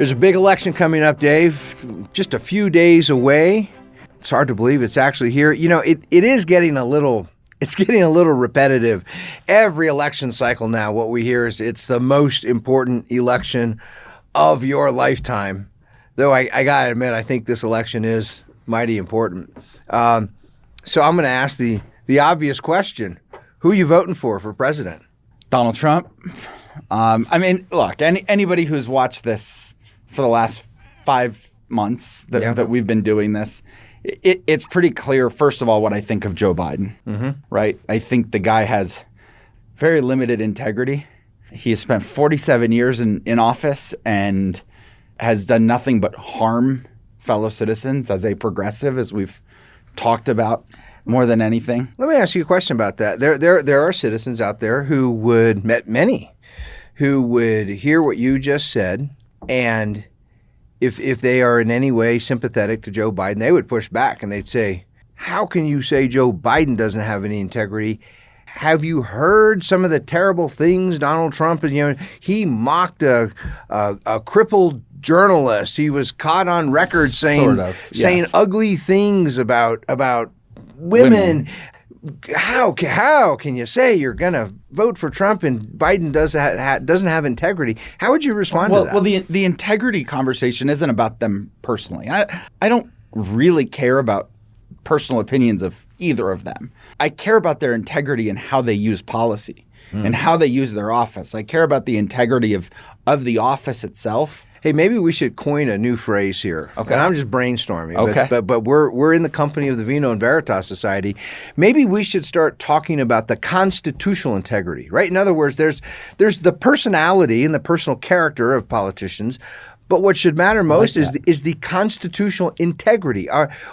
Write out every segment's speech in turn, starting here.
There's a big election coming up, Dave, just a few days away. It's hard to believe it's actually here. You know, it is getting a little repetitive. Every election cycle now, what we hear is it's the most important election of your lifetime. Though I got to admit, I think this election is mighty important. So I'm going to ask the obvious question. Who are you voting for president? Donald Trump. I mean, look, anybody who's watched this for the last 5 months that we've been doing this, it's pretty clear, first of all, what I think of Joe Biden, right? I think the guy has very limited integrity. He has spent 47 years in office and has done nothing but harm fellow citizens as a progressive, as we've talked about more than anything. Let me ask you a question about that. There are citizens out there who would, many, who would hear what you just said, and if they are in any way sympathetic to Joe Biden, they would push back and they'd say, how can you say Joe Biden doesn't have any integrity? Have you heard some of the terrible things Donald Trump is, he mocked a crippled journalist. He was caught on record saying ugly things about women. How can you say you're going to vote for Trump and Biden doesn't have integrity? How would you respond to that? Well, the integrity conversation isn't about them personally. I don't really care about personal opinions of either of them. I care about their integrity and how they use policy and how they use their office. I care about the integrity of the office itself. Hey, maybe we should coin a new phrase here. Okay. And I'm just brainstorming. Okay. But we're in the company of the Vino Veritas Society. Maybe we should start talking about the constitutional integrity, right? In other words, there's the personality and the personal character of politicians, but what should matter most is the constitutional integrity.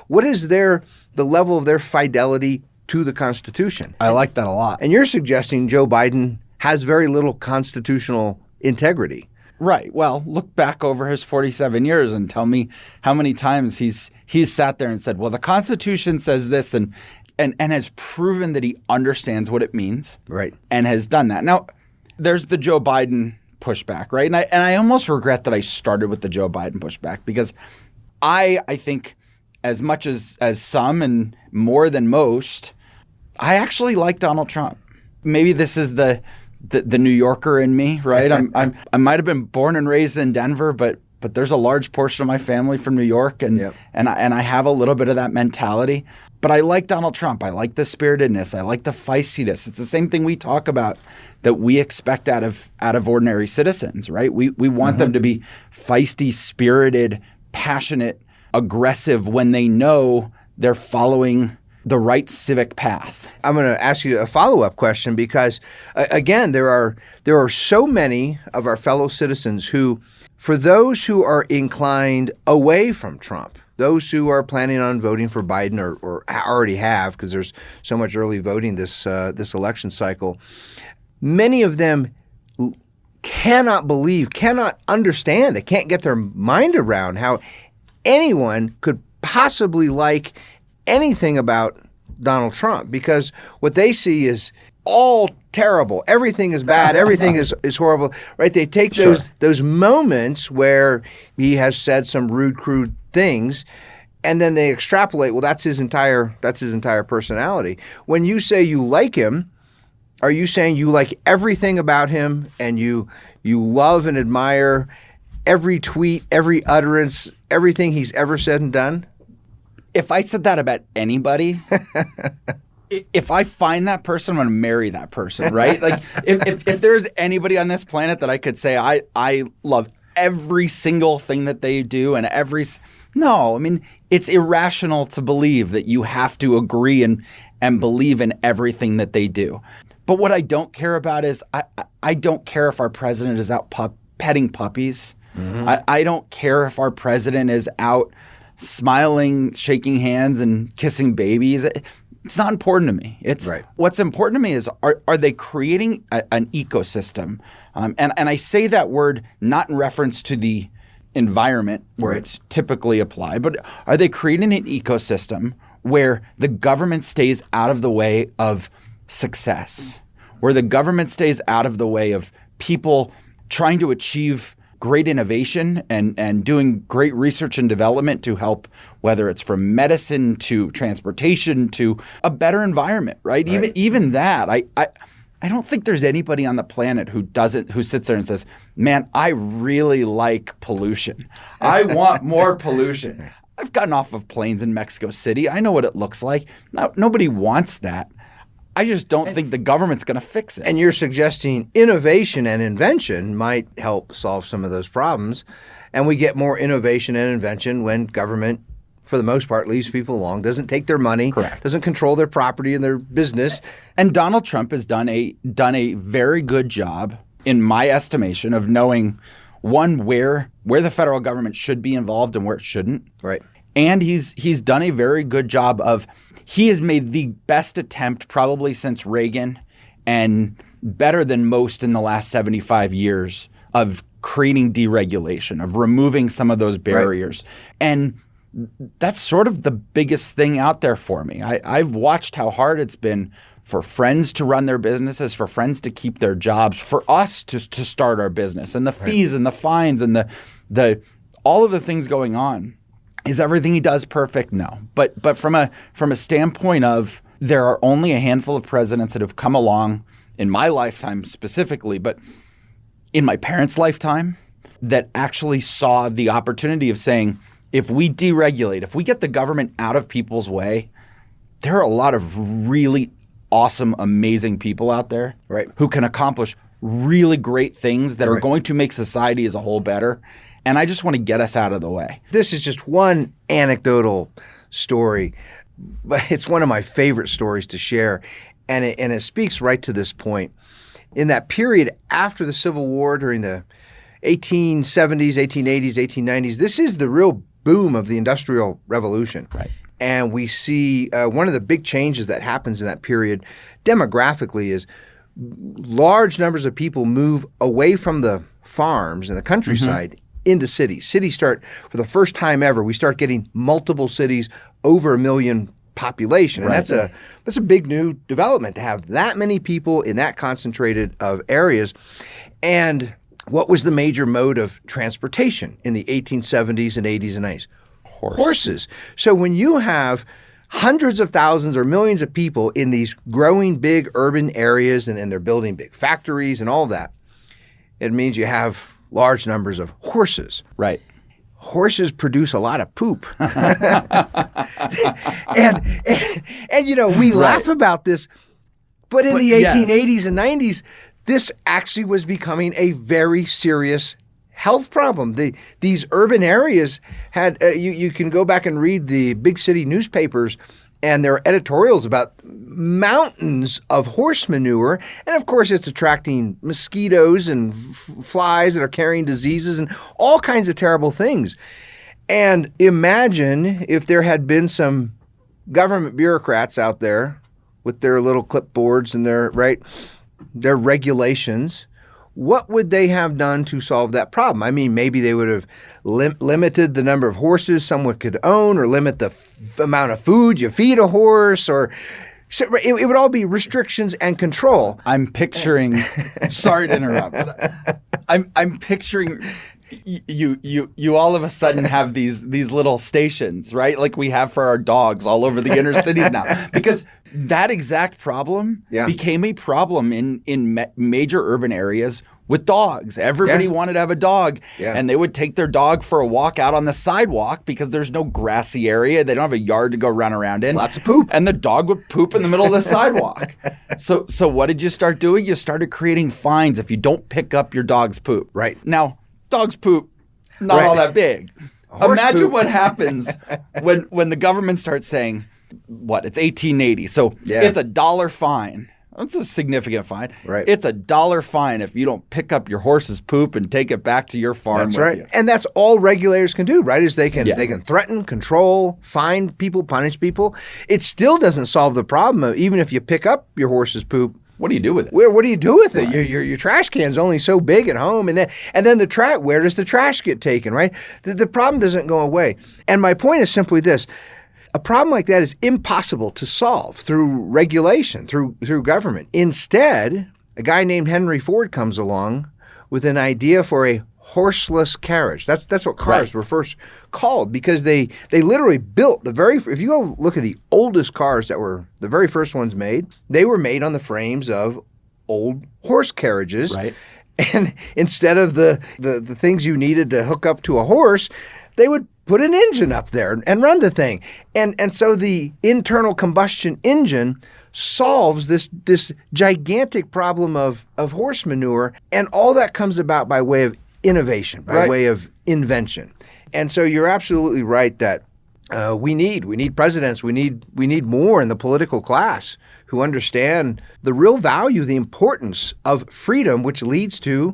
What is the level of their fidelity to the Constitution? I like that a lot. And you're suggesting Joe Biden has very little constitutional integrity. Right. Well, look back over his 47 years and tell me how many times he's sat there and said, well, the Constitution says this and has proven that he understands what it means. Right. And has done that. Now, there's the Joe Biden pushback, right? And I almost regret that I started with the Joe Biden pushback because I think as much as some and more than most, I actually like Donald Trump. Maybe this is the New Yorker in me, right? I might have been born and raised in Denver, but there's a large portion of my family from New York, and I have a little bit of that mentality. But I like Donald Trump. I like the spiritedness. I like the feistiness. It's the same thing we talk about that we expect out of ordinary citizens, right? We want them to be feisty, spirited, passionate, aggressive when they know they're following the right civic path. I'm going to ask you a follow-up question because, again, there are so many of our fellow citizens who, for those who are inclined away from Trump, those who are planning on voting for Biden or already have, because there's so much early voting this election cycle, many of them cannot understand, they can't get their mind around how anyone could possibly like anything about Donald Trump, because what they see is all terrible. Everything is bad. Everything is horrible, right? They take those moments where he has said some rude, crude things, and then they extrapolate. Well, that's his entire personality. When you say you like him, are you saying you like everything about him and you love and admire every tweet, every utterance, everything he's ever said and done? If I said that about anybody, if I find that person, I'm going to marry that person, right? Like if there's anybody on this planet that I could say I love every single thing that they do and no, I mean, it's irrational to believe that you have to agree and believe in everything that they do. But what I don't care about is I don't care if our president is out petting puppies. I don't care if our president is out smiling, shaking hands, and kissing babies. It's not important to me. What's important to me is are they creating an ecosystem? And I say that word not in reference to the environment where it's typically applied, but are they creating an ecosystem where the government stays out of the way of success, where the government stays out of the way of people trying to achieve great innovation and doing great research and development to help, whether it's from medicine to transportation to a better environment, right? Even that, I don't think there's anybody on the planet who sits there and says, man, I really like pollution. I want more pollution. I've gotten off of planes in Mexico City. I know what it looks like. Nobody wants that. I just don't think the government's going to fix it. And you're suggesting innovation and invention might help solve some of those problems. And we get more innovation and invention when government, for the most part, leaves people alone, doesn't take their money, Correct. Doesn't control their property and their business. And Donald Trump has done a very good job, in my estimation, of knowing, one, where the federal government should be involved and where it shouldn't. Right. And he's done a very good job he has made the best attempt probably since Reagan, and better than most in the last 75 years, of creating deregulation, of removing some of those barriers. Right. And that's sort of the biggest thing out there for me. I've watched how hard it's been for friends to run their businesses, for friends to keep their jobs, for us to start our business, and the fees and the fines and the all of the things going on. Is everything he does perfect? No. But from a standpoint of, there are only a handful of presidents that have come along in my lifetime specifically, but in my parents' lifetime, that actually saw the opportunity of saying, if we deregulate, if we get the government out of people's way, there are a lot of really awesome, amazing people out there who can accomplish really great things that are going to make society as a whole better. And I just want to get us out of the way. This is just one anecdotal story, but it's one of my favorite stories to share. And it speaks right to this point. In that period after the Civil War, during the 1870s, 1880s, 1890s, this is the real boom of the Industrial Revolution. Right. And we see one of the big changes that happens in that period demographically is large numbers of people move away from the farms and the countryside into cities. Cities start, for the first time ever, we start getting multiple cities over 1 million population. And that's a big new development to have that many people in that concentrated of areas. And what was the major mode of transportation in the 1870s and 80s and 90s? Horses. So when you have hundreds of thousands or millions of people in these growing big urban areas, and they're building big factories and all that, it means you have large numbers of horses. Right. Horses produce a lot of poop. and you know, we laugh about this, but in the 1880s and 90s, this actually was becoming a very serious health problem. These urban areas had, you can go back and read the big city newspapers, and there are editorials about mountains of horse manure. And of course, it's attracting mosquitoes and flies that are carrying diseases and all kinds of terrible things. And imagine if there had been some government bureaucrats out there with their little clipboards and their regulations. What would they have done to solve that problem? I mean, maybe they would have limited the number of horses someone could own, or limit the amount of food you feed a horse, or so it would all be restrictions and control. I'm picturing. Sorry to interrupt, but I'm picturing you all of a sudden have these little stations, right? Like we have for our dogs all over the inner cities now, because that exact problem became a problem in major urban areas with dogs. Everybody wanted to have a dog, and they would take their dog for a walk out on the sidewalk because there's no grassy area. They don't have a yard to go run around in. Lots of poop. And the dog would poop in the middle of the sidewalk. So what did you start doing? You started creating fines if you don't pick up your dog's poop. Right. Now, dog's poop, not all that big. Imagine poop. what happens when the government starts saying, it's 1880. So it's $1 fine. That's a significant fine. Right. It's $1 fine if you don't pick up your horse's poop and take it back to your farm. That's with right. you. And that's all regulators can do, right? Is they can threaten, control, fine people, punish people. It still doesn't solve the problem of, even if you pick up your horse's poop, what do you do with it? What do you do with it? Your trash can's only so big at home, and then where does the trash get taken? Right, the problem doesn't go away. And my point is simply this: a problem like that is impossible to solve through regulation, through government. Instead, a guy named Henry Ford comes along with an idea for a horseless carriage. That's what cars were first called, because they literally built if you go look at the oldest cars that were the very first ones made, they were made on the frames of old horse carriages. Right. And instead of the things you needed to hook up to a horse, they would put an engine up there and run the thing. And so the internal combustion engine solves this gigantic problem of horse manure, and all that comes about by way of innovation, by way of invention. And so you're absolutely right that we need presidents. We need more in the political class who understand the real value, the importance of freedom, which leads to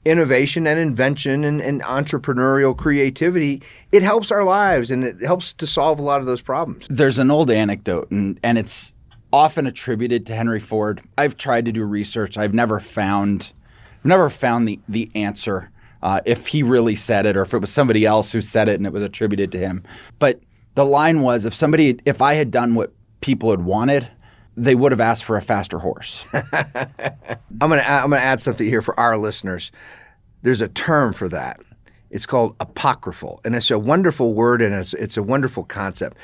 innovation and invention and entrepreneurial creativity. It helps our lives, and it helps to solve a lot of those problems. There's an old anecdote, and it's often attributed to Henry Ford. I've tried to do research. I've never found the answer, if he really said it or if it was somebody else who said it and it was attributed to him. But the line was, if I had done what people had wanted, they would have asked for a faster horse. I'm gonna add something here for our listeners. There's a term for that. It's called apocryphal, and it's a wonderful word, and it's a wonderful concept.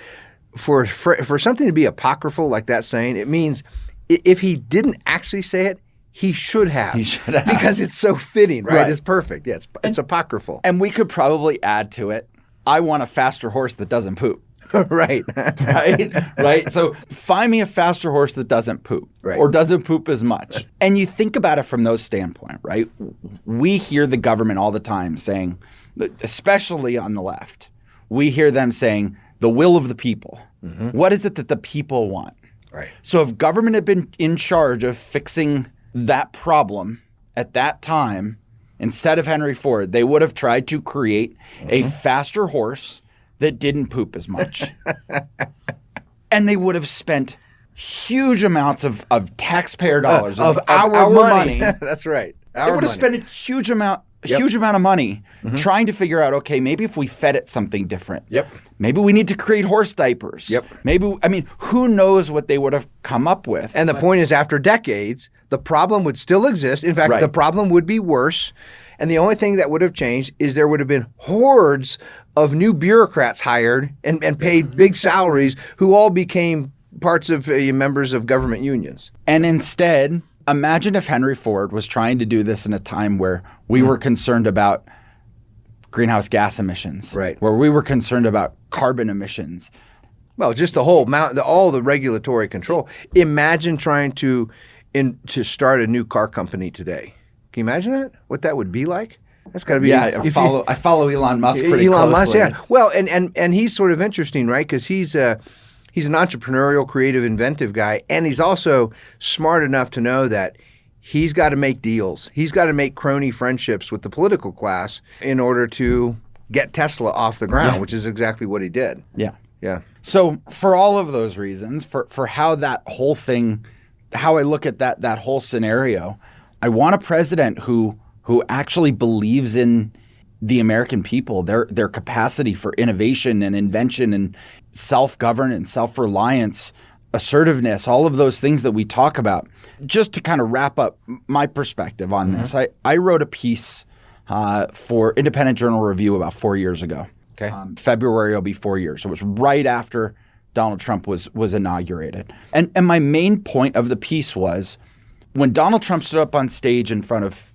For something to be apocryphal, like that saying, it means if he didn't actually say it, he should have. He should have. Because it's so fitting, right? It's perfect. Yeah, it's apocryphal. And we could probably add to it, I want a faster horse that doesn't poop. Right. Right. So find me a faster horse that doesn't poop or doesn't poop as much. And you think about it from those standpoint, right? We hear the government all the time saying, especially on the left, we hear them saying the will of the people. Mm-hmm. What is it that the people want? Right. So if government had been in charge of fixing that problem at that time, instead of Henry Ford, they would have tried to create a faster horse that didn't poop as much. And they would have spent huge amounts of taxpayer dollars, of our money. That's right. They would have spent a huge amount of money trying to figure out, okay, maybe if we fed it something different. Yep. Maybe we need to create horse diapers. Yep. Who knows what they would have come up with. And the point is, after decades, the problem would still exist. In fact, the problem would be worse. And the only thing that would have changed is there would have been hordes of new bureaucrats hired and paid big salaries who all became parts of members of government unions. And instead, imagine if Henry Ford was trying to do this in a time where we were concerned about greenhouse gas emissions, where we were concerned about carbon emissions. Well, just the whole all the regulatory control. Imagine trying to start a new car company today. Can you imagine that? What that would be like? That's got to be. Yeah, I follow Elon Musk pretty closely. Elon Musk, yeah. Well, and he's sort of interesting, right? Because he's an entrepreneurial, creative, inventive guy, and he's also smart enough to know that he's got to make deals. He's got to make crony friendships with the political class in order to get Tesla off the ground, which is exactly what he did. Yeah. Yeah. So for all of those reasons, for how that whole thing, how I look at that whole scenario, I want a president who actually believes in the American people, their capacity for innovation and invention and self-governance, self-reliance, assertiveness, all of those things that we talk about. Just to kind of wrap up my perspective on this, I wrote a piece for Independent Journal Review about 4 years ago. Okay. February will be 4 years. So it was right after Donald Trump was inaugurated. And my main point of the piece was when Donald Trump stood up on stage in front of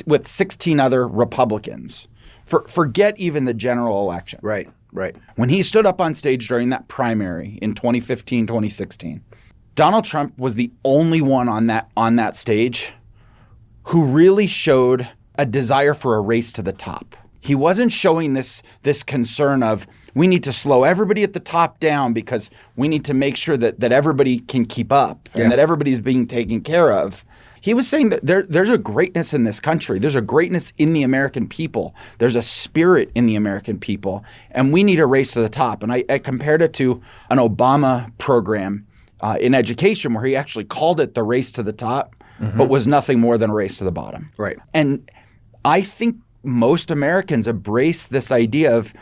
with 16 other Republicans, forget even the general election. Right. When he stood up on stage during that primary in 2015, 2016, Donald Trump was the only one on that stage who really showed a desire for a race to the top. He wasn't showing this concern of we need to slow everybody at the top down because we need to make sure that everybody can keep up and that everybody's being taken care of. He was saying that there's a greatness in this country. There's a greatness in the American people. There's a spirit in the American people, and we need a race to the top. And I compared it to an Obama program in education where he actually called it the race to the top, but was nothing more than a race to the bottom. Right. And I think most Americans embrace this idea of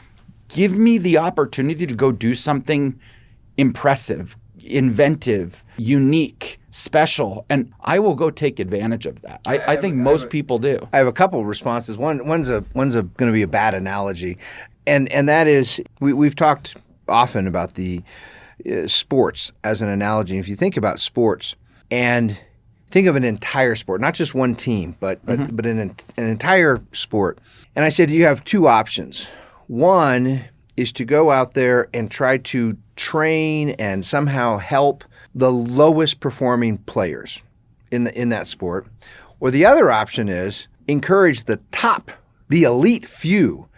give me the opportunity to go do something impressive, inventive, unique, special, and I will go take advantage of that. I think most people do. I have a couple of responses. One's going to be a bad analogy, and that is we've talked often about the sports as an analogy. If you think about sports and think of an entire sport, not just one team, but an entire sport. And I said you have two options. One is to go out there and try to train and somehow help the lowest performing players in that sport. Or the other option is encourage the elite few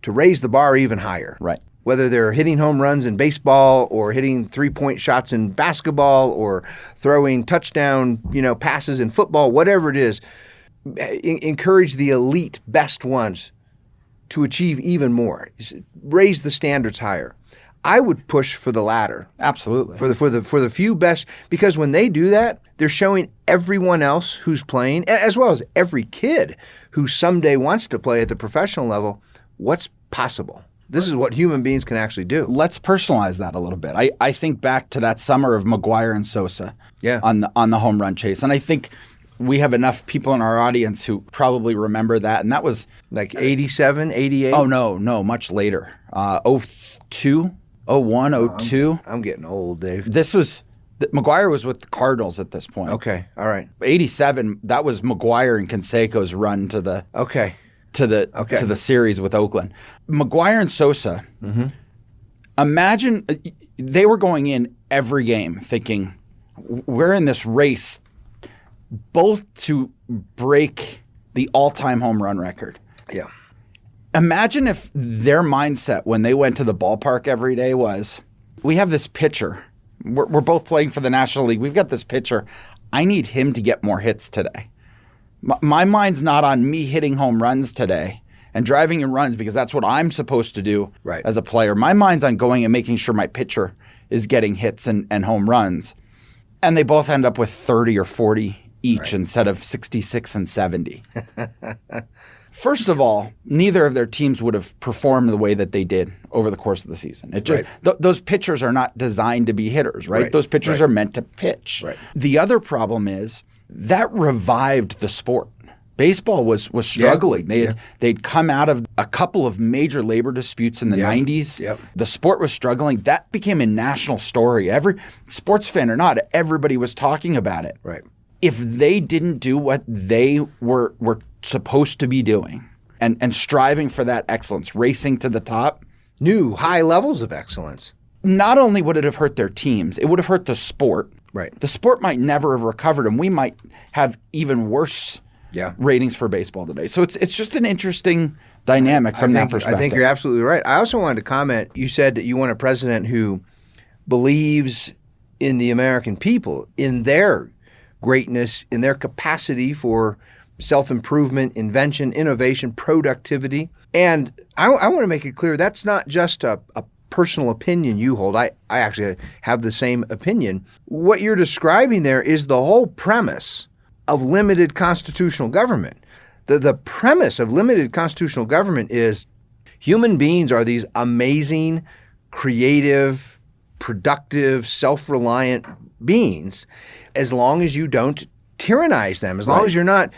to raise the bar even higher. Right. Whether they're hitting home runs in baseball or hitting 3-point shots in basketball or throwing touchdown, passes in football, whatever it is, encourage the elite best ones to achieve even more, raise the standards higher. I would push for the latter. Absolutely. For the few best, because when they do that, they're showing everyone else who's playing, as well as every kid who someday wants to play at the professional level, what's possible. This is what human beings can actually do. Let's personalize that a little bit. I think back to that summer of McGuire and Sosa on the home run chase. And I think we have enough people in our audience who probably remember that. And that was like 87, 88? Oh, no, much later. 02, 01, 02. I'm getting old, Dave. McGuire was with the Cardinals at this point. Okay, all right. 87, that was McGuire and Canseco's run to the to the series with Oakland. McGuire and Sosa, imagine they were going in every game thinking, we're in this race both to break the all-time home run record. Yeah. Imagine if their mindset when they went to the ballpark every day was, we have this pitcher. We're both playing for the National League. We've got this pitcher. I need him to get more hits today. My mind's not on me hitting home runs today and driving in runs because that's what I'm supposed to do as a player. My mind's on going and making sure my pitcher is getting hits and home runs. And they both end up with 30 or 40 each instead of 66 and 70. First of all, neither of their teams would have performed the way that they did over the course of the season. Those pitchers are not designed to be hitters, right? Those pitchers are meant to pitch. Right. The other problem is that revived the sport. Baseball was struggling. They'd come out of a couple of major labor disputes in the 90s. Yep. The sport was struggling. That became a national story. Every sports fan or not, everybody was talking about it. Right. If they didn't do what they were supposed to be doing and striving for that excellence, racing to the top. New high levels of excellence. Not only would it have hurt their teams, it would have hurt the sport. Right. The sport might never have recovered, and we might have even worse ratings for baseball today. So it's just an interesting dynamic from that perspective. I think you're absolutely right. I also wanted to comment, you said that you want a president who believes in the American people, in their greatness, in their capacity for self-improvement, invention, innovation, productivity. And I want to make it clear that's not just a personal opinion you hold. I actually have the same opinion. What you're describing there is the whole premise of limited constitutional government. The premise of limited constitutional government is human beings are these amazing, creative, productive, self-reliant beings as long as you don't tyrannize them, as long as you're not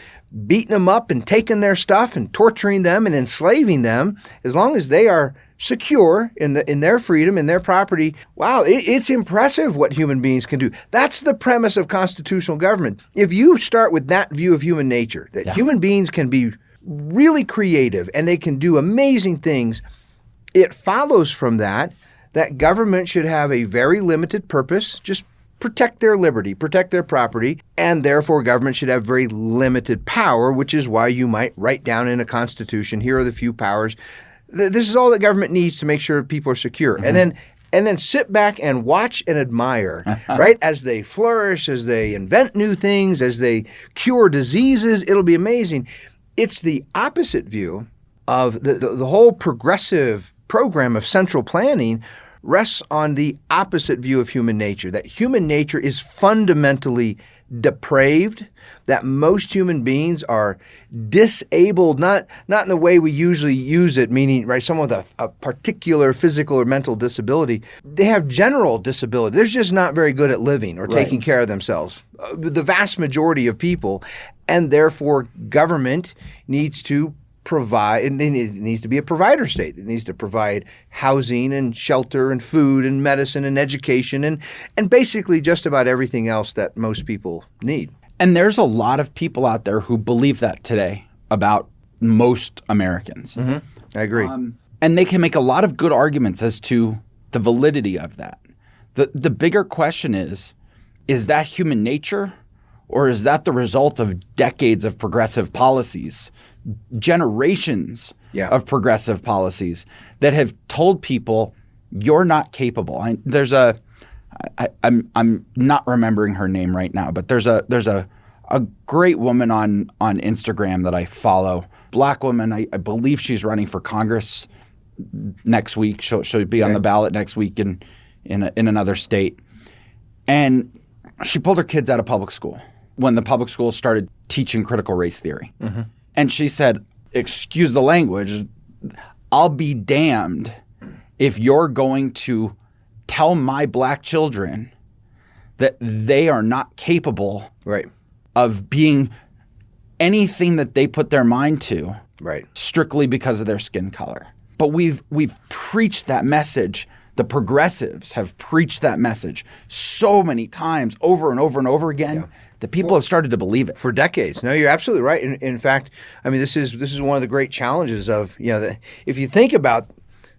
beating them up and taking their stuff and torturing them and enslaving them, as long as they are secure in their freedom, in their property. Wow, it's impressive what human beings can do. That's the premise of constitutional government. If you start with that view of human nature, that human beings can be really creative and they can do amazing things, it follows from that government should have a very limited purpose, just protect their liberty, protect their property, and therefore government should have very limited power, which is why you might write down in a constitution, here are the few powers. This is all that government needs to make sure people are secure. And then sit back and watch and admire, right? As they flourish, as they invent new things, as they cure diseases, it'll be amazing. It's the opposite view of the whole progressive program of central planning rests on the opposite view of human nature, that human nature is fundamentally depraved, that most human beings are disabled, not in the way we usually use it, meaning, right, someone with a particular physical or mental disability. They have general disability. They're just not very good at living or taking care of themselves. The vast majority of people, and therefore government needs to provide, it needs to be a provider state. It needs to provide housing and shelter and food and medicine and education and basically just about everything else that most people need. And there's a lot of people out there who believe that today about most Americans. Mm-hmm. I agree. And they can make a lot of good arguments as to the validity of that. The bigger question is that human nature, or is that the result of decades of progressive policies, generations of progressive policies that have told people you're not capable? I'm not remembering her name right now, but there's a great woman on Instagram that I follow, Black woman. I believe she's running for Congress next week. She'll be on the ballot next week in another state. And she pulled her kids out of public school when the public schools started teaching critical race theory. Mm-hmm. And she said, excuse the language, I'll be damned if you're going to tell my Black children that they are not capable of being anything that they put their mind to strictly because of their skin color. But we've preached that message. The progressives have preached that message so many times over and over and over again that people have started to believe it. For decades. No, you're absolutely right. In fact, I mean, this is one of the great challenges of, if you think about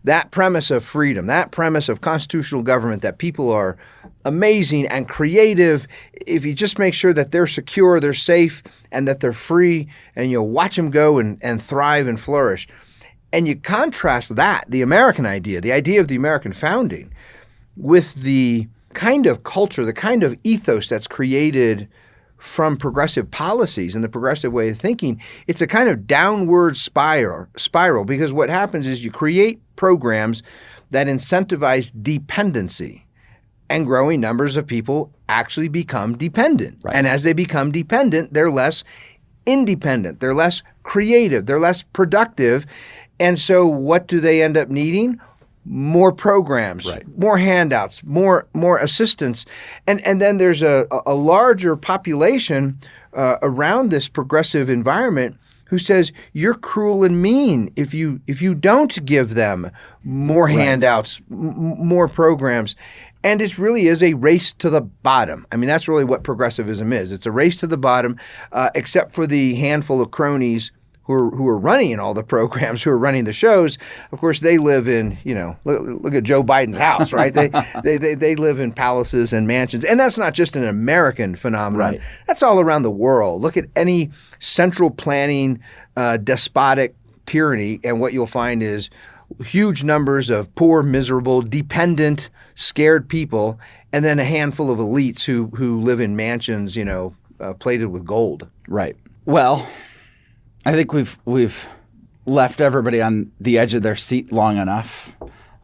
that premise of freedom, that premise of constitutional government, that people are amazing and creative, if you just make sure that they're secure, they're safe, and that they're free, and you'll watch them go and thrive and flourish. And you contrast that, the American idea, the idea of the American founding, with the kind of culture, the kind of ethos that's created from progressive policies and the progressive way of thinking. It's a kind of downward spiral because what happens is you create programs that incentivize dependency, and growing numbers of people actually become dependent. Right. And as they become dependent, they're less independent, they're less creative, they're less productive. And so what do they end up needing? More programs, more handouts, more assistance. And then there's a larger population around this progressive environment who says you're cruel and mean if you don't give them more handouts, more programs. And it really is a race to the bottom. I mean, that's really what progressivism is. It's a race to the bottom, except for the handful of cronies who are running all the programs, who are running the shows. Of course, they live in, look at Joe Biden's house, right? They live in palaces and mansions. And that's not just an American phenomenon. Right. That's all around the world. Look at any central planning despotic tyranny, and what you'll find is huge numbers of poor, miserable, dependent, scared people, and then a handful of elites who live in mansions, plated with gold. Right. Well, I think we've left everybody on the edge of their seat long enough.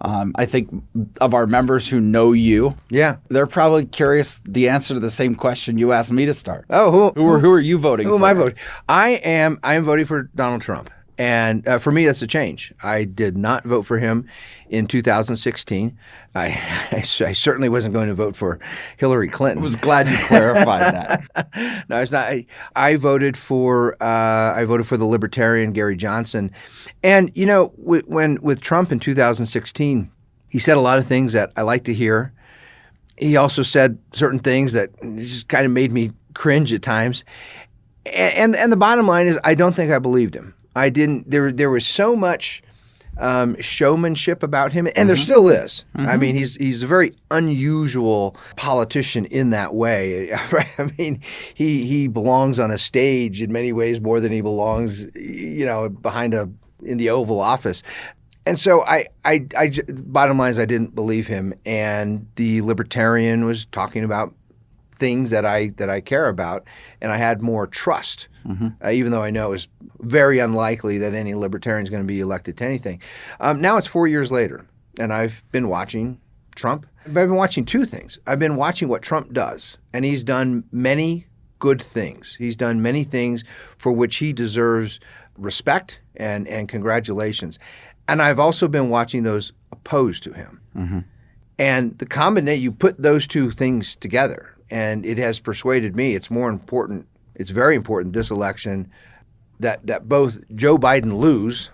I think of our members who know you, they're probably curious the answer to the same question you asked me to start. Oh, who are you voting for? Who am I voting? I am voting for Donald Trump. And for me, that's a change. I did not vote for him in 2016. I certainly wasn't going to vote for Hillary Clinton. I was glad you clarified that. No, it's not. I voted for the Libertarian Gary Johnson, and with Trump in 2016, he said a lot of things that I like to hear. He also said certain things that just kind of made me cringe at times. And the bottom line is, I don't think I believed him. I didn't. There was so much showmanship about him, and there still is. Mm-hmm. I mean, he's a very unusual politician in that way. Right? I mean, he belongs on a stage in many ways more than he belongs, behind in the Oval Office. And so bottom line is, I didn't believe him, and the Libertarian was talking about things that I care about, and I had more trust, even though I know it's very unlikely that any Libertarian is going to be elected to anything. Now it's 4 years later, and I've been watching Trump. I've been watching two things. I've been watching what Trump does, and he's done many good things. He's done many things for which he deserves respect and congratulations. And I've also been watching those opposed to him. Mm-hmm. And the combination, you put those two things together, and it has persuaded me it's more important, it's very important this election that both Joe Biden lose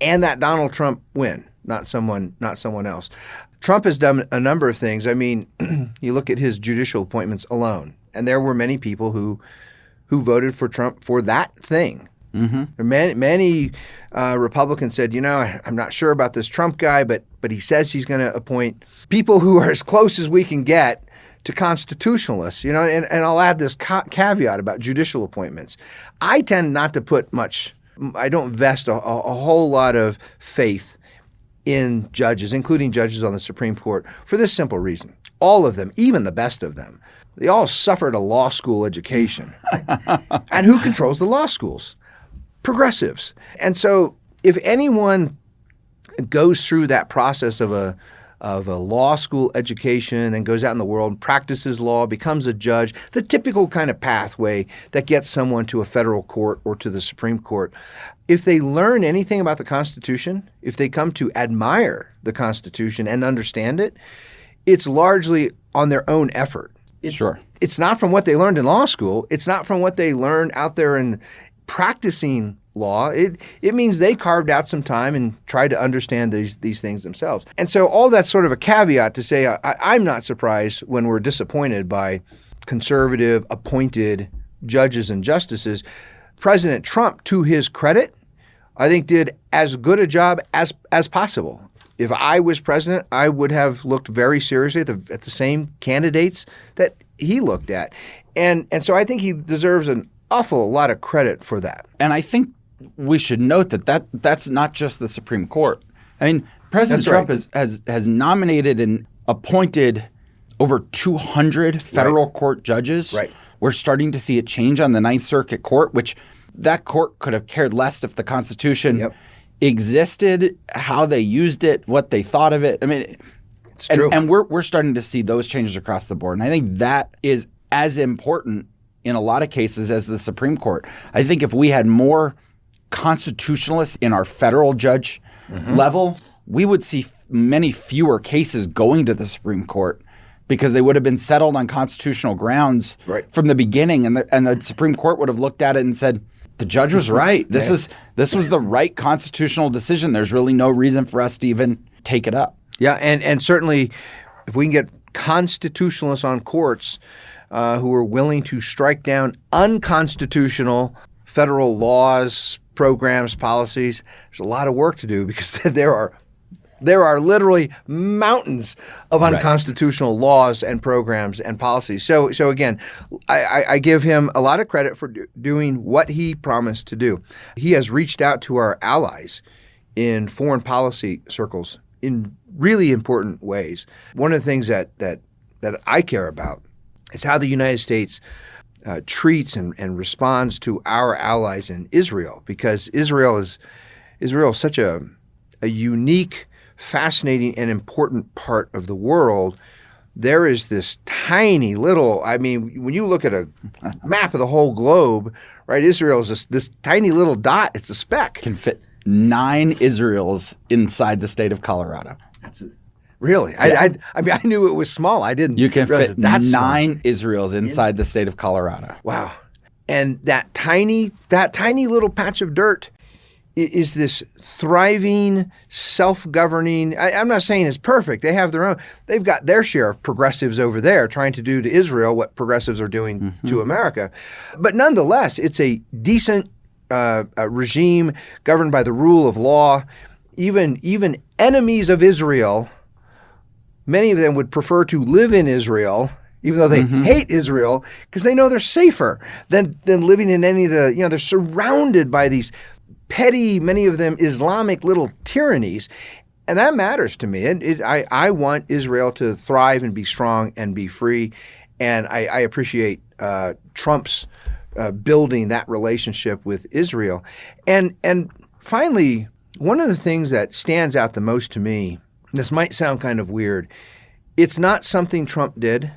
and that Donald Trump win, not someone else. Trump has done a number of things. I mean, you look at his judicial appointments alone, and there were many people who voted for Trump for that thing. Mm-hmm. Many Republicans said, I'm not sure about this Trump guy, but he says he's going to appoint people who are as close as we can get to constitutionalists, and I'll add this caveat about judicial appointments. I tend not to put I don't vest a whole lot of faith in judges, including judges on the Supreme Court, for this simple reason. All of them, even the best of them, they all suffered a law school education. And who controls the law schools? Progressives. And so if anyone goes through that process of a law school education and goes out in the world and practices law, becomes a judge, the typical kind of pathway that gets someone to a federal court or to the Supreme Court, if they learn anything about the Constitution, if they come to admire the Constitution and understand it, it's largely on their own effort. Sure. It's not from what they learned in law school. It's not from what they learned out there in practicing law. It means they carved out some time and tried to understand these things themselves. And so all that's sort of a caveat to say I'm not surprised when we're disappointed by conservative appointed judges and justices. President Trump, to his credit, I think did as good a job as possible. If I was president, I would have looked very seriously at the same candidates that he looked at. And so I think he deserves an awful lot of credit for that. And I think we should note that's not just the Supreme Court. I mean, President Trump has nominated and appointed over 200 federal court judges. Right. We're starting to see a change on the Ninth Circuit Court, which that court could have cared less if the Constitution existed, how they used it, what they thought of it. I mean, it's true. And we're starting to see those changes across the board. And I think that is as important in a lot of cases as the Supreme Court. I think if we had more constitutionalists in our federal judge level, we would see many fewer cases going to the Supreme Court because they would have been settled on constitutional grounds from the beginning, and the Supreme Court would have looked at it and said, the judge was right. This was the right constitutional decision. There's really no reason for us to even take it up. Yeah, and certainly if we can get constitutionalists on courts who are willing to strike down unconstitutional federal laws, programs, policies, there's a lot of work to do because there are literally mountains of unconstitutional laws and programs and policies. So again, I give him a lot of credit for doing what he promised to do. He has reached out to our allies in foreign policy circles in really important ways. One of the things that I care about is how the United States treats and responds to our allies in Israel, because Israel is such a unique, fascinating, and important part of the world. There is this tiny little, I mean, when you look at a map of the whole globe, right, Israel is this tiny little dot. It's a speck. Can fit 9 Israels inside the state of Colorado. Really? Yeah. I mean, I knew it was small. I didn't. You can fit that 9 small. Israels inside the state of Colorado. Wow. And that tiny little patch of dirt is this thriving, self-governing. I'm not saying it's perfect. They have their own. They've got their share of progressives over there trying to do to Israel what progressives are doing to America. But nonetheless, it's a decent regime governed by the rule of law. Even enemies of Israel, many of them would prefer to live in Israel, even though they hate Israel, because they know they're safer than living in any of the, they're surrounded by these petty, many of them Islamic little tyrannies. And that matters to me. I want Israel to thrive and be strong and be free. And I appreciate Trump's building that relationship with Israel. And finally, one of the things that stands out the most to me, this might sound kind of weird, it's not something Trump did.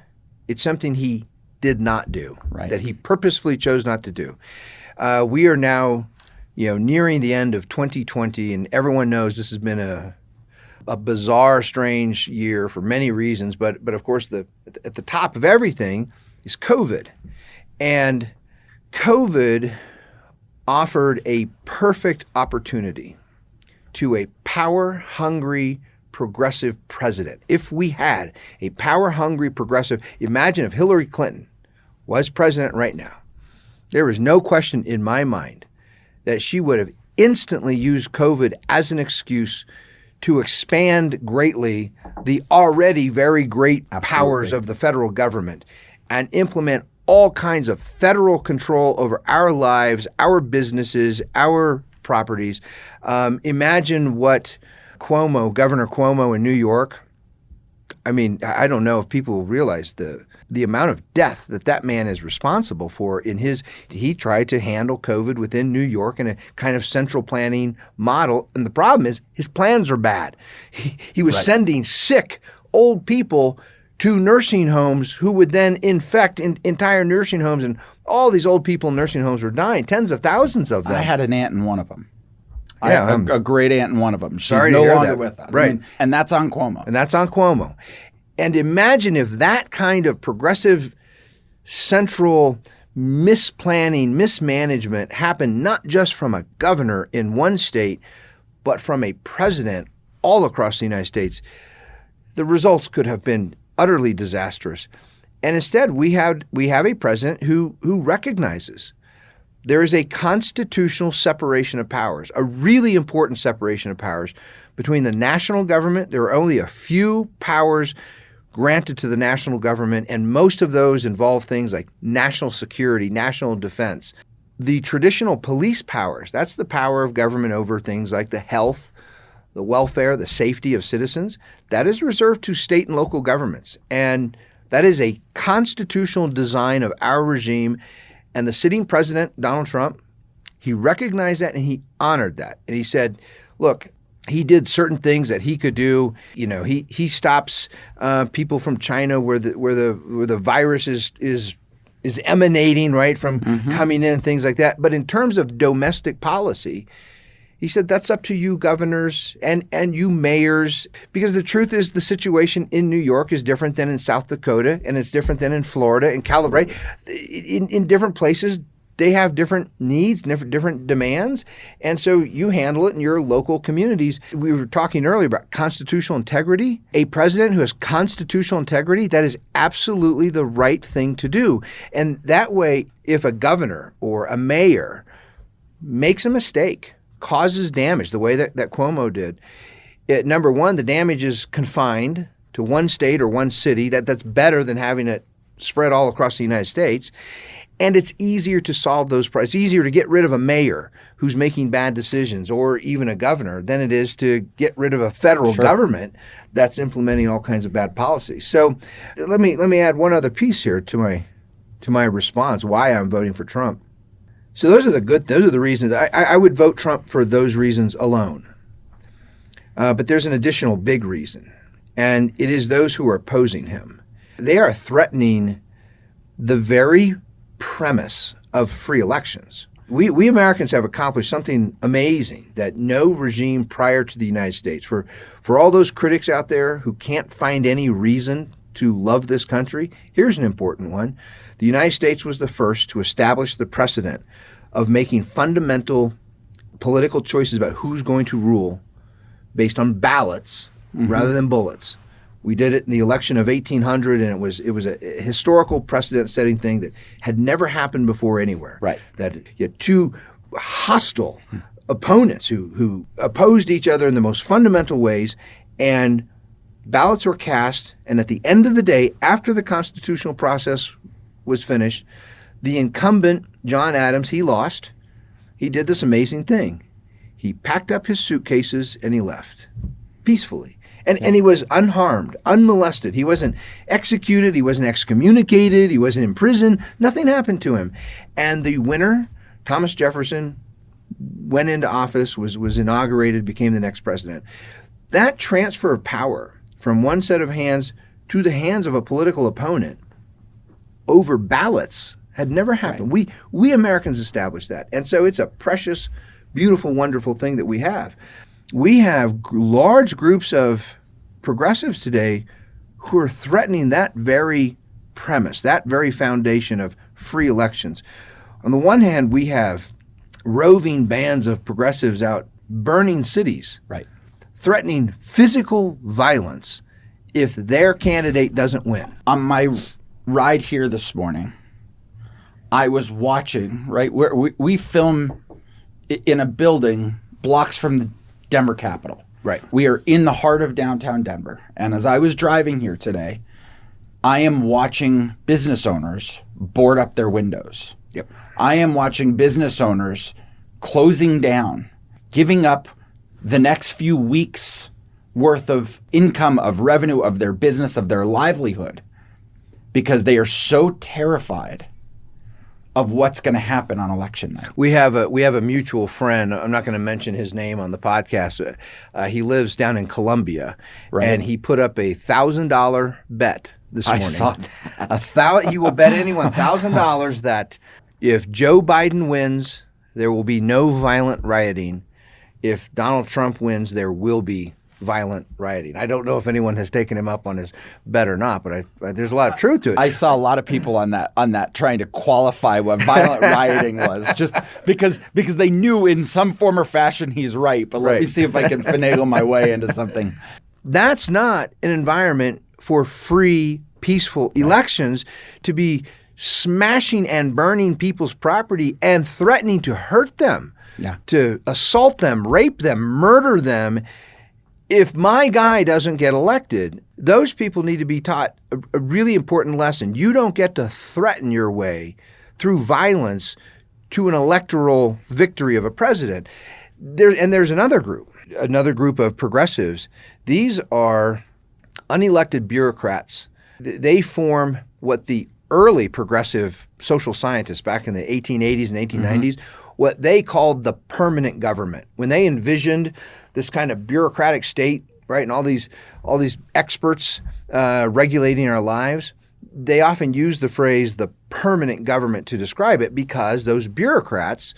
It's something he did not do, Right. that he purposefully chose not to do. We are now, nearing the end of 2020, and everyone knows this has been a bizarre, strange year for many reasons. But of course, at the top of everything is COVID, and COVID offered a perfect opportunity to a power-hungry, progressive president. If we had a power-hungry, progressive, imagine if Hillary Clinton was president right now. There is no question in my mind that she would have instantly used COVID as an excuse to expand greatly the already very great powers of the federal government and implement all kinds of federal control over our lives, our businesses, our properties. Imagine what Governor Cuomo in New York, I mean, I don't know if people realize the amount of death that man is responsible for he tried to handle COVID within New York in a kind of central planning model. And the problem is his plans are bad. He was sending sick old people to nursing homes who would then infect entire nursing homes. And all these old people in nursing homes were dying, tens of thousands of them. I had an aunt in one of them. Yeah, I had a great aunt in one of them. She's sorry no to hear longer that. with us. Right. And that's on Cuomo. And imagine if that kind of progressive central misplanning, mismanagement happened not just from a governor in one state, but from a president all across the United States. The results could have been utterly disastrous. And instead, we have a president who recognizes there is a constitutional separation of powers, a really important separation of powers between the national government. There are only a few powers granted to the national government, and most of those involve things like national security, national defense. The traditional police powers, that's the power of government over things like the health, the welfare, the safety of citizens, that is reserved to state and local governments. And that is a constitutional design of our regime. And the sitting president, Donald Trump, he recognized that and he honored that. And he said, look, he did certain things that he could do. He stops people from China where the virus is emanating, right, from coming in and things like that. But in terms of domestic policy, he said that's up to you governors and you mayors, because the truth is the situation in New York is different than in South Dakota, and it's different than in Florida and California. In different places, they have different needs, different demands, and so you handle it in your local communities. We were talking earlier about constitutional integrity. A president who has constitutional integrity, that is absolutely the right thing to do. And that way, if a governor or a mayor makes a mistake, causes damage the way that Cuomo did, number one, the damage is confined to one state or one city. That's better than having it spread all across the United States. And it's easier to solve those problems. It's easier to get rid of a mayor who's making bad decisions, or even a governor, than it is to get rid of a federal government that's implementing all kinds of bad policies. So let me add one other piece here to my response why I'm voting for Trump. So those are the reasons. I would vote Trump for those reasons alone. But there's an additional big reason, and it is those who are opposing him. They are threatening the very premise of free elections. We Americans have accomplished something amazing that no regime prior to the United States. For all those critics out there who can't find any reason to love this country, here's an important one. The United States was the first to establish the precedent of making fundamental political choices about who's going to rule based on ballots rather than bullets. We did it in the election of 1800, and it was a historical precedent-setting thing that had never happened before anywhere. Right. That you had two hostile opponents who opposed each other in the most fundamental ways, and ballots were cast, and at the end of the day, after the constitutional process was finished, the incumbent, John Adams, he lost. He did this amazing thing. He packed up his suitcases and he left peacefully. And he was unharmed, unmolested. He wasn't executed. He wasn't excommunicated. He wasn't in prison. Nothing happened to him. And the winner, Thomas Jefferson, went into office, was inaugurated, became the next president. That transfer of power from one set of hands to the hands of a political opponent over ballots had never happened. Right. We Americans established that. And so it's a precious, beautiful, wonderful thing that we have. We have large groups of progressives today who are threatening that very premise, that very foundation of free elections. On the one hand, we have roving bands of progressives out burning cities, Right. threatening physical violence if their candidate doesn't win. On my ride here this morning, I was watching, right, where we film in a building blocks from the Denver Capitol. Right. We are in the heart of downtown Denver. And as I was driving here today, I am watching business owners board up their windows. Yep. I am watching business owners closing down, giving up the next few weeks worth of income, of revenue, of their business, of their livelihood, because they are so terrified of what's going to happen on election night. We have a mutual friend. I'm not going to mention his name on the podcast. He lives down in Columbia, Right. and he put up a $1,000 bet this morning. I saw that. He will bet anyone $1,000 that if Joe Biden wins, there will be no violent rioting. If Donald Trump wins, there will be violent rioting. I don't know if anyone has taken him up on his bet or not, but there's a lot of truth to it. I saw a lot of people on that trying to qualify what violent rioting was, just because they knew in some form or fashion he's right. But let me Right. see if I can finagle my way into something. That's not an environment for free, peaceful elections to be smashing and burning people's property and threatening to hurt them, Yeah. to assault them, rape them, murder them. If my guy doesn't get elected, those people need to be taught a really important lesson. You don't get to threaten your way through violence to an electoral victory of a president. There's another group of progressives. These are unelected bureaucrats. They form what the early progressive social scientists back in the 1880s and 1890s, what they called the permanent government. When they envisioned this kind of bureaucratic state, right, and all these experts regulating our lives, they often use the phrase the permanent government to describe it because those bureaucrats,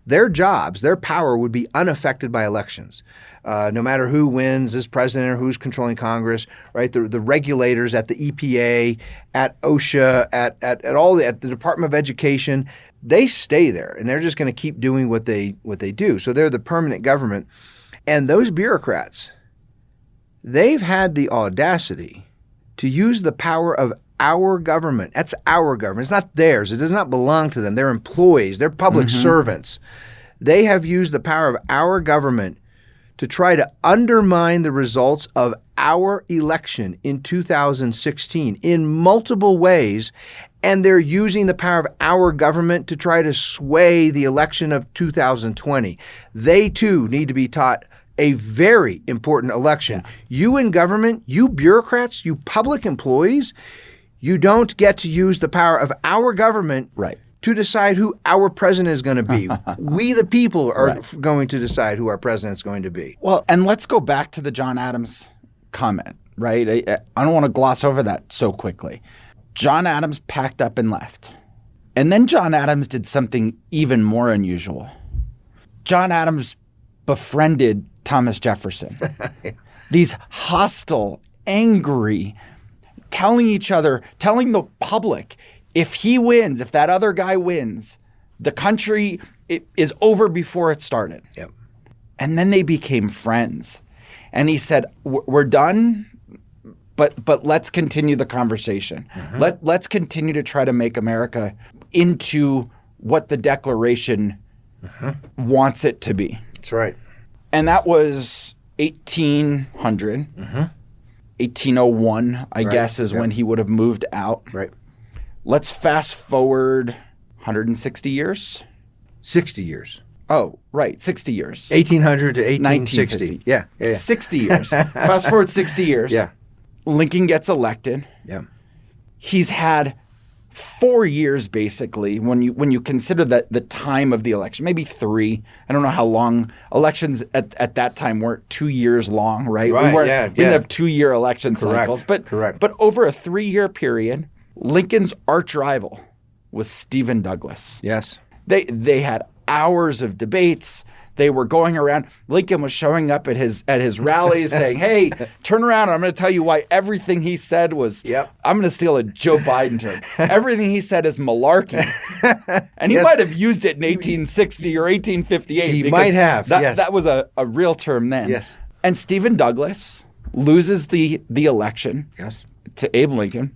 their jobs, their power would be unaffected by elections. No matter who wins as president or who's controlling Congress, right? The regulators at the EPA, at OSHA, at the Department of Education, they stay there and they're just going to keep doing what they do. So they're the permanent government. And those bureaucrats, they've had the audacity to use the power of our government. That's our government. It's not theirs. It does not belong to them. They're employees. They're public servants. They have used the power of our government to try to undermine the results of our election in 2016 in multiple ways, and they're using the power of our government to try to sway the election of 2020. They too need to be taught a very important election. Yeah. You in government, you bureaucrats, you public employees, you don't get to use the power of our government to decide who our president is going to be. We, the people, are going to decide who our president's going to be. Well, and let's go back to the John Adams comment, right? I don't want to gloss over that so quickly. John Adams packed up and left. And then John Adams did something even more unusual. John Adams befriended Thomas Jefferson. These hostile, angry, telling the public, if he wins, if that other guy wins, the country is over before it started. Yep. And then they became friends. And he said, we're done, but let's continue the conversation. Let's continue to try to make America into what the Declaration wants it to be. That's right. And that was 1800. 1801, I guess, is when he would have moved out. Right. Let's fast forward 160 years. 60 years. Oh, right, 60 years. 1800 to 1860. Yeah. 60 years. Fast forward 60 years. Yeah. Lincoln gets elected. Yeah. He's had 4 years, basically, when you consider that the time of the election, maybe 3. I don't know how long elections at that time weren't 2 years long, right? Right. We didn't have 2-year election cycles, but over a 3-year period, Lincoln's arch rival was Stephen Douglas. Yes. They had hours of debates. They were going around. Lincoln was showing up at his rallies saying, hey, turn around. I'm going to tell you why everything he said was, I'm going to steal a Joe Biden term. Everything he said is malarkey. And he might have used it in 1860 or 1858. He might have, That was a real term then. Yes. And Stephen Douglas loses the election to Abe Lincoln.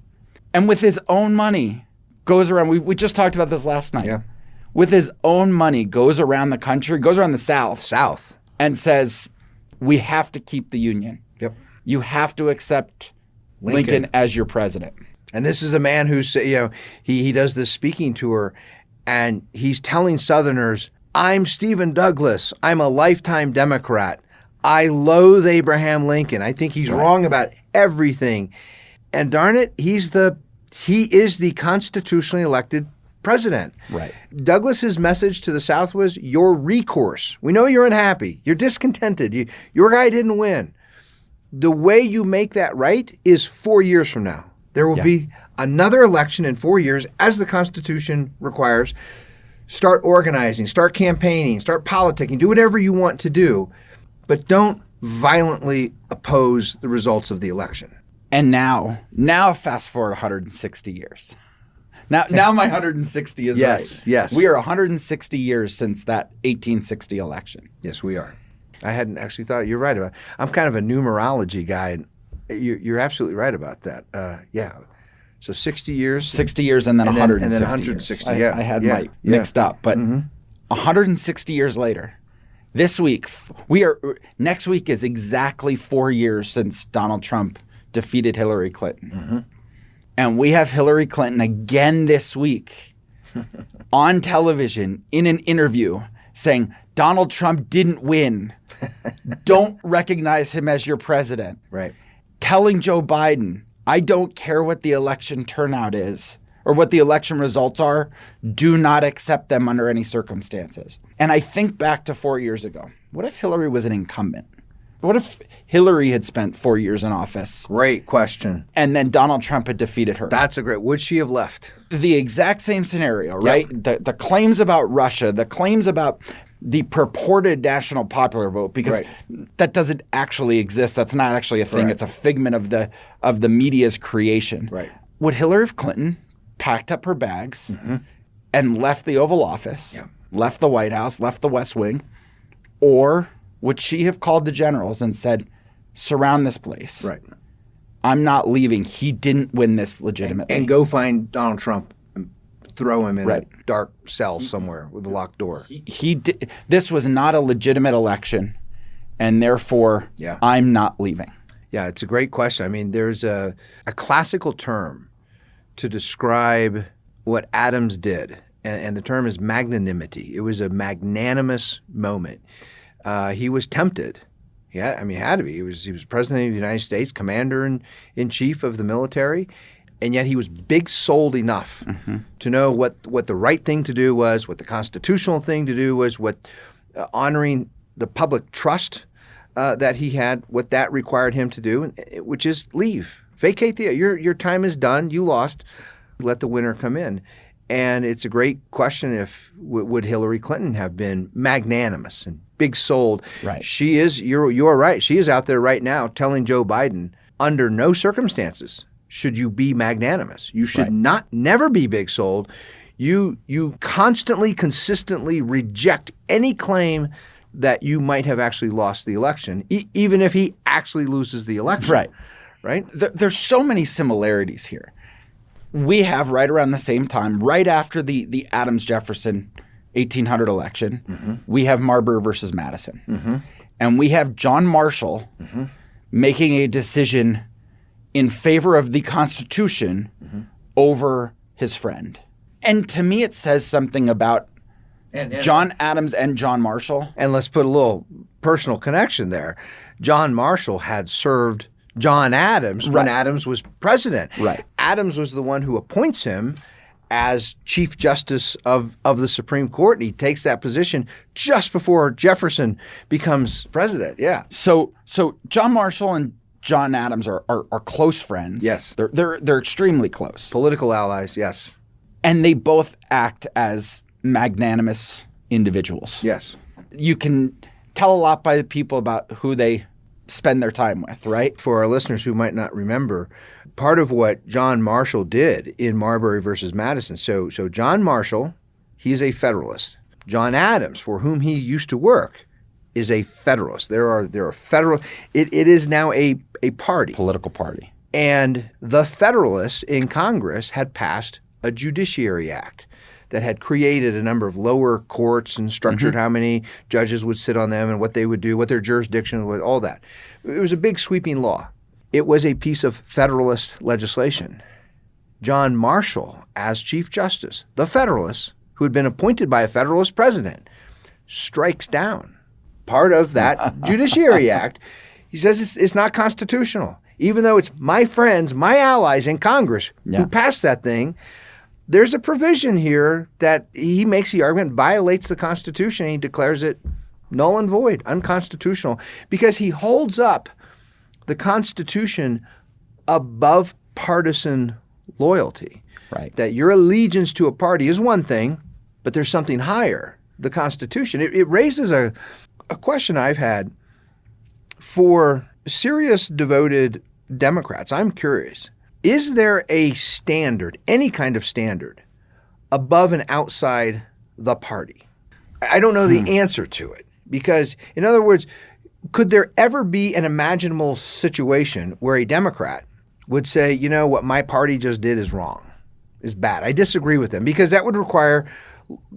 And with his own money, goes around. We just talked about this last night. Yeah. With his own money, goes around the country, goes around the South, and says, we have to keep the Union. Yep. You have to accept Lincoln as your president. And this is a man who's, he does this speaking tour, and he's telling Southerners, I'm Stephen Douglas. I'm a lifetime Democrat. I loathe Abraham Lincoln. I think he's wrong about everything. And darn it, he is the constitutionally elected president. Right. Douglas's message to the South was your recourse. We know you're unhappy. You're discontented. Your guy didn't win. The way you make that right is 4 years from now. There will be another election in 4 years, as the Constitution requires. Start organizing, start campaigning, start politicking, do whatever you want to do, but don't violently oppose the results of the election. And now fast forward 160 years. Now my 160 is right. Yes. We are 160 years since that 1860 election. Yes, we are. I hadn't actually thought. You're right about it. I'm kind of a numerology guy, and you're absolutely right about that. So 60 years. 60 years and then 160 and then 160 years. Yeah. I had my mixed up. But 160 years later, this week, next week is exactly 4 years since Donald Trump defeated Hillary Clinton. Mm-hmm. And we have Hillary Clinton again this week on television in an interview saying, Donald Trump didn't win. Don't recognize him as your president. Right. Telling Joe Biden, I don't care what the election turnout is or what the election results are. Do not accept them under any circumstances. And I think back to 4 years ago. What if Hillary was an incumbent? What if Hillary had spent 4 years in office? Great question. And then Donald Trump had defeated her. Would she have left? The exact same scenario, right? Yep. The claims about Russia, the claims about the purported national popular vote, because that doesn't actually exist. That's not actually a thing. It's a figment of the media's creation. Right. Would Hillary Clinton packed up her bags and left the Oval Office, left the White House, left the West Wing, or would she have called the generals and said, surround this place? Right. I'm not leaving. He didn't win this legitimately. And go find Donald Trump and throw him in a dark cell somewhere with a locked door. He did. This was not a legitimate election, and therefore I'm not leaving. Yeah, it's a great question. I mean, there's a classical term to describe what Adams did, and the term is magnanimity. It was a magnanimous moment. He was tempted. He had to be. He was president of the United States, commander-in-chief of the military, and yet he was big-souled enough to know what the right thing to do was, what the constitutional thing to do was, what honoring the public trust that he had, what that required him to do, which is leave, vacate your time is done, you lost, let the winner come in. And it's a great question if would Hillary Clinton have been magnanimous and big-souled. Right. She is, you're right, she is out there right now telling Joe Biden, under no circumstances should you be magnanimous. You should never be big-souled. You constantly, consistently reject any claim that you might have actually lost the election, even if he actually loses the election. Right? There's so many similarities here. We have right around the same time, right after the Adams-Jefferson 1800 election, we have Marbury versus Madison. And we have John Marshall making a decision in favor of the Constitution over his friend. And to me, it says something about John Adams and John Marshall. And let's put a little personal connection there. John Marshall had served John Adams when Adams was president. Right. Adams was the one who appoints him as Chief Justice of the Supreme Court, and he takes that position just before Jefferson becomes president. Yeah. So John Marshall and John Adams are close friends. Yes. They're extremely close. Political allies, yes. And they both act as magnanimous individuals. Yes. You can tell a lot by the people about who they spend their time with, right? For our listeners who might not remember, part of what John Marshall did in Marbury versus Madison. So John Marshall, he's a Federalist. John Adams, for whom he used to work, is a Federalist. There are federal. It is now a party, Political party. and the Federalists in Congress had passed a Judiciary Act that had created a number of lower courts and structured how many judges would sit on them and what they would do, what their jurisdiction was, all that. It was a big sweeping law. It was a piece of Federalist legislation. John Marshall, as Chief Justice, the Federalist, who had been appointed by a Federalist president, strikes down part of that Judiciary Act. He says it's not constitutional. Even though it's my friends, my allies in Congress who passed that thing, there's a provision here that he makes the argument violates the Constitution, and he declares it null and void, unconstitutional, because he holds up the Constitution above partisan loyalty. Right. That your allegiance to a party is one thing, but there's something higher, the Constitution. It raises a question I've had for serious, devoted Democrats. I'm curious. Is there a standard, any kind of standard, above and outside the party? I don't know the answer to it because, in other words, could there ever be an imaginable situation where a Democrat would say, you know, what my party just did is wrong, is bad? I disagree with them, because that would require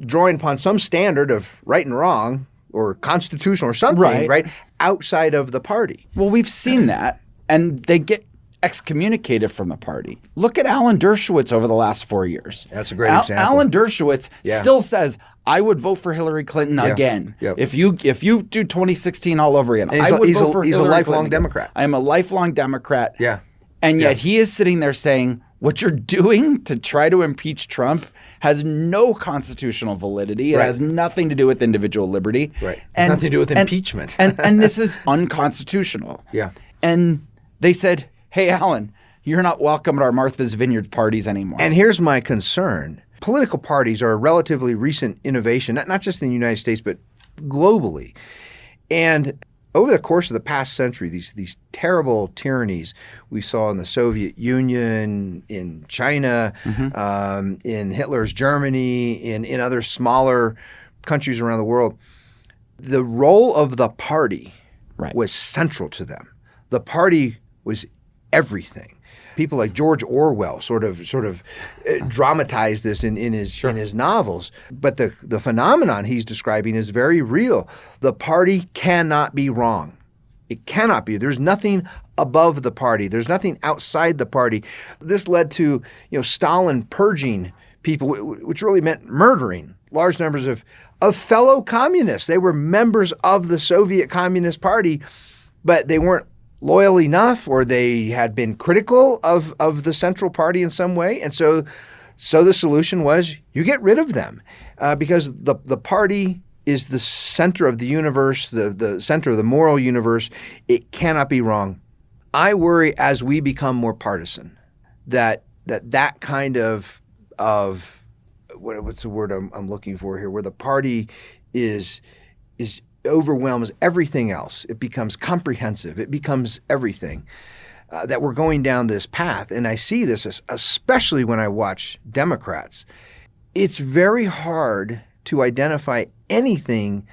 drawing upon some standard of right and wrong or constitutional or something, right, outside of the party. Well, we've seen that, and they get excommunicated from the party. Look at Alan Dershowitz over the last 4 years. That's a great example. Alan Dershowitz still says, I would vote for Hillary Clinton again. Yep. If you do 2016 all over again, I would vote for Hillary Clinton. He's a lifelong Democrat. I am a lifelong Democrat. Yeah. And yet he is sitting there saying, what you're doing to try to impeach Trump has no constitutional validity. It has nothing to do with individual liberty. Right. Has nothing to do with impeachment. and this is unconstitutional. Yeah. And they said, hey, Alan, you're not welcome at our Martha's Vineyard parties anymore. And here's my concern. Political parties are a relatively recent innovation, not just in the United States, but globally. And over the course of the past century, these terrible tyrannies we saw in the Soviet Union, in China, in Hitler's Germany, in other smaller countries around the world, the role of the party was central to them. The party was everything. People like George Orwell sort of dramatized this in his novels. But the phenomenon he's describing is very real. The party cannot be wrong. It cannot be. There's nothing above the party. There's nothing outside the party. This led to Stalin purging people, which really meant murdering large numbers of fellow communists. They were members of the Soviet Communist Party, but they weren't loyal enough, or they had been critical of the central party in some way. And so the solution was you get rid of them because the party is the center of the universe, the center of the moral universe. It cannot be wrong. I worry as we become more partisan that kind of what's the word I'm looking for here, where the party is overwhelms everything else. It becomes comprehensive. It becomes everything. That we're going down this path. And I see this especially when I watch Democrats. It's very hard to identify anything,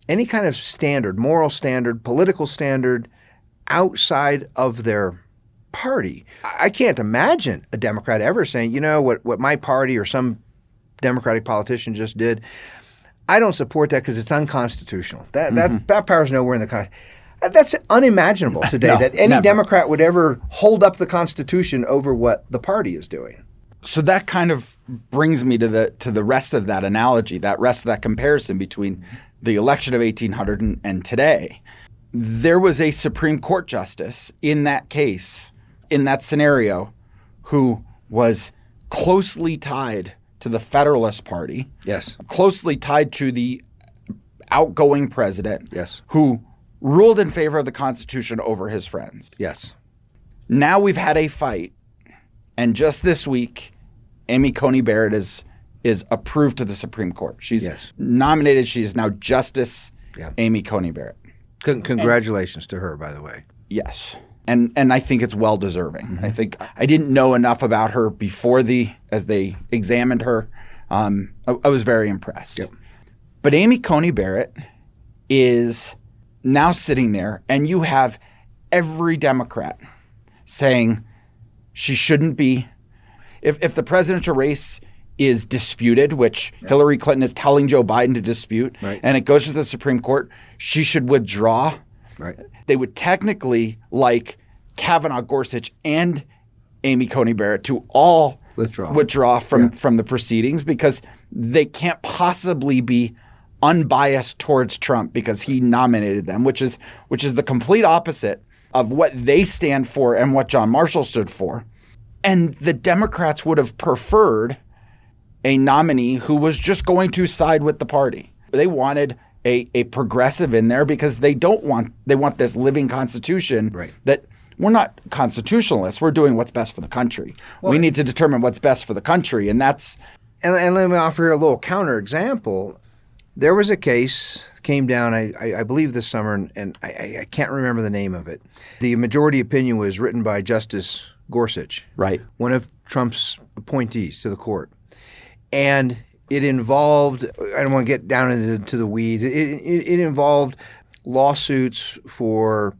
any kind of standard, moral standard, political standard outside of their party. I can't imagine a Democrat ever saying, you know, what my party or some Democratic politician just did, I don't support that because it's unconstitutional. That power is nowhere in the Constitution. That's unimaginable today, No, that any never. Democrat would ever hold up the Constitution over what the party is doing. So that kind of brings me to the rest of that analogy, that rest of that comparison between the election of 1800 and today. There was a Supreme Court justice in that case, in that scenario, who was closely tied to the Federalist Party. Yes. Closely tied to the outgoing president. Yes. Who ruled in favor of the Constitution over his friends. Yes. Now we've had a fight, and just this week, Amy Coney Barrett is approved to the Supreme Court. She's nominated. She is now Justice Amy Coney Barrett. Congratulations to her, by the way. Yes. And I think it's well deserving. I think I didn't know enough about her before as they examined her. I was very impressed. Yep. But Amy Coney Barrett is now sitting there, and you have every Democrat saying she shouldn't be. If the presidential race is disputed, which Hillary Clinton is telling Joe Biden to dispute, and it goes to the Supreme Court, she should withdraw. Right. They would technically like Kavanaugh, Gorsuch, and Amy Coney Barrett to all withdraw from the proceedings, because they can't possibly be unbiased towards Trump because he nominated them, which is the complete opposite of what they stand for and what John Marshall stood for. And the Democrats would have preferred a nominee who was just going to side with the party. They wanted a progressive in there because they want this living constitution that we're not constitutionalists. We're doing what's best for the country. We need to determine what's best for the country. And that's... And let me offer a little counter example. There was a case came down, I believe this summer, and I can't remember the name of it. The majority opinion was written by Justice Gorsuch, one of Trump's appointees to the court. And it involved, I don't want to get down into the weeds, it involved lawsuits for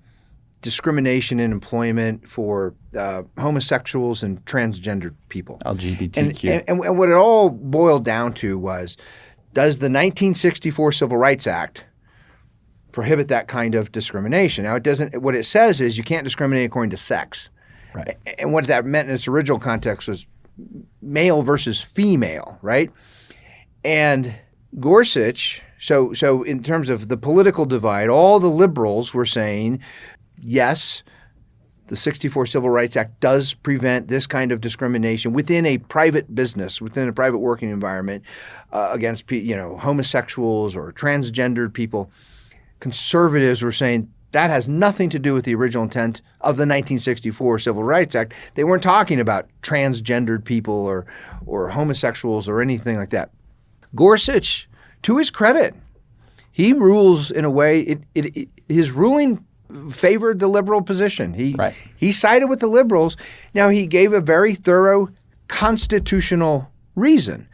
discrimination in employment for homosexuals and transgendered people. LGBTQ. And what it all boiled down to was, does the 1964 Civil Rights Act prohibit that kind of discrimination? Now, it doesn't. What it says is you can't discriminate according to sex. Right. And what that meant in its original context was male versus female, right? And Gorsuch, so in terms of the political divide, all the liberals were saying, yes, the 64 Civil Rights Act does prevent this kind of discrimination within a private business, within a private working environment, against homosexuals or transgendered people. Conservatives were saying that has nothing to do with the original intent of the 1964 Civil Rights Act. They weren't talking about transgendered people or homosexuals or anything like that. Gorsuch, to his credit, he rules in a way, his ruling favored the liberal position. He sided with the liberals. Now, he gave a very thorough constitutional reason.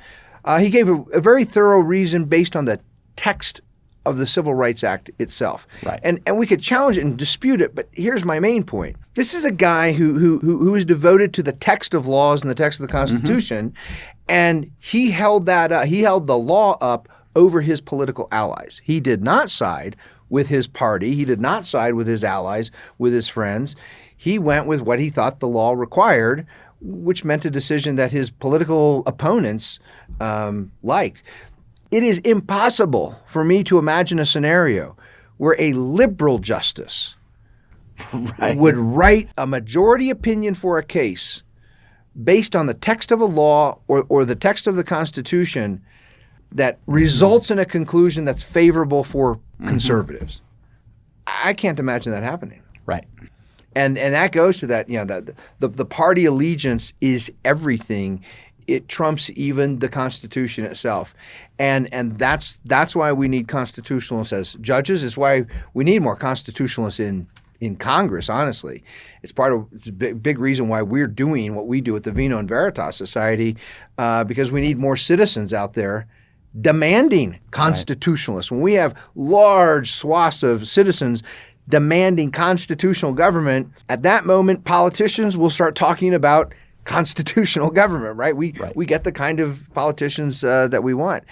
He gave a very thorough reason based on the text of the Civil Rights Act itself. And we could challenge it and dispute it, but here's my main point. This is a guy who is devoted to the text of laws and the text of the Constitution, and he held the law up over his political allies. He did not side with his party. He did not side with his allies, with his friends. He went with what he thought the law required, which meant a decision that his political opponents liked. It is impossible for me to imagine a scenario where a liberal justice would write a majority opinion for a case based on the text of a law or the text of the Constitution that results in a conclusion that's favorable for conservatives. I can't imagine that happening. Right. And that goes to that, the party allegiance is everything. It trumps even the Constitution itself. And that's why we need constitutionalists as judges. It's why we need more constitutionalists in Congress, honestly. It's a big reason why we're doing what we do at the Vino Veritas Society, because we need more citizens out there demanding constitutionalists. When we have large swaths of citizens demanding constitutional government, at that moment, politicians will start talking about constitutional government, right? We get the kind of politicians that we want.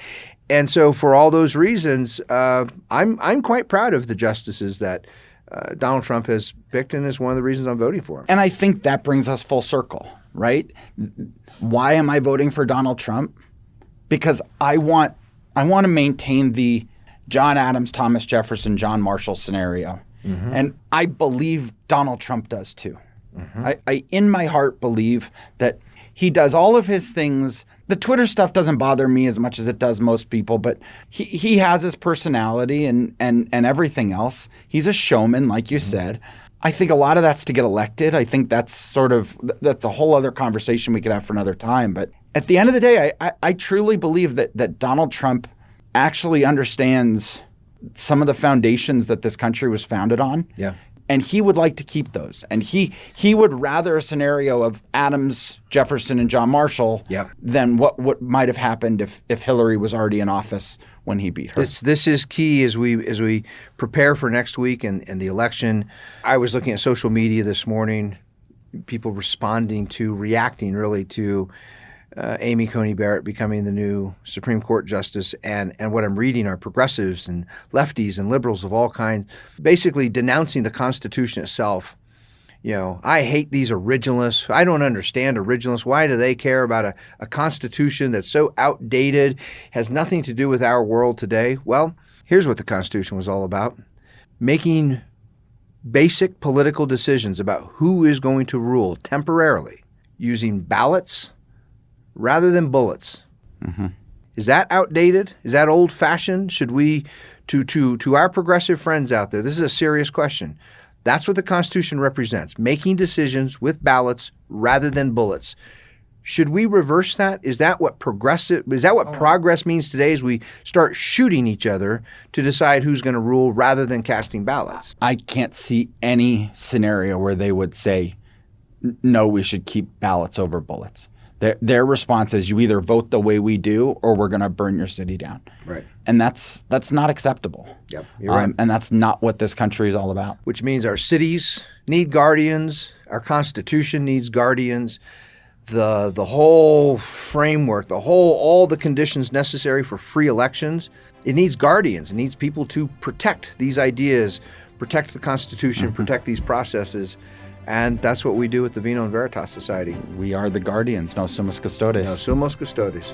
And so for all those reasons, I'm quite proud of the justices that Donald Trump has picked, and is one of the reasons I'm voting for him. And I think that brings us full circle, right? Why am I voting for Donald Trump? Because I want to maintain the John Adams, Thomas Jefferson, John Marshall scenario. And I believe Donald Trump does too. I in my heart believe that He does all of his things. The Twitter stuff doesn't bother me as much as it does most people, but he has his personality and everything else. He's a showman, like you said. I think a lot of that's to get elected. I think that's a whole other conversation we could have for another time. But at the end of the day, I truly believe that Donald Trump actually understands some of the foundations that this country was founded on. Yeah. And he would like to keep those. And he would rather a scenario of Adams, Jefferson, and John Marshall than what might have happened if Hillary was already in office when he beat her. This is key as we prepare for next week and the election. I was looking at social media this morning, people reacting really to Amy Coney Barrett becoming the new Supreme Court justice, and what I'm reading are progressives and lefties and liberals of all kinds, basically denouncing the Constitution itself. I hate these originalists. I don't understand originalists. Why do they care about a Constitution that's so outdated, has nothing to do with our world today? Well, here's what the Constitution was all about: making basic political decisions about who is going to rule temporarily using ballots rather than bullets. Mm-hmm. Is that outdated? Is that old-fashioned? Should we, to our progressive friends out there, this is a serious question. That's what the Constitution represents, making decisions with ballots rather than bullets. Should we reverse that? Is that what progress means today, as we start shooting each other to decide who's going to rule rather than casting ballots? I can't see any scenario where they would say, no, we should keep ballots over bullets. Their response is, you either vote the way we do or we're going to burn your city down. Right. And that's not acceptable. Yep, you're right. And that's not what this country is all about. Which means our cities need guardians, our Constitution needs guardians, the whole framework, all the conditions necessary for free elections, it needs guardians. It needs people to protect these ideas, protect the Constitution, protect these processes. And that's what we do at the Vino Veritas Society. We are the guardians, no sumus custodes. No sumus custodes.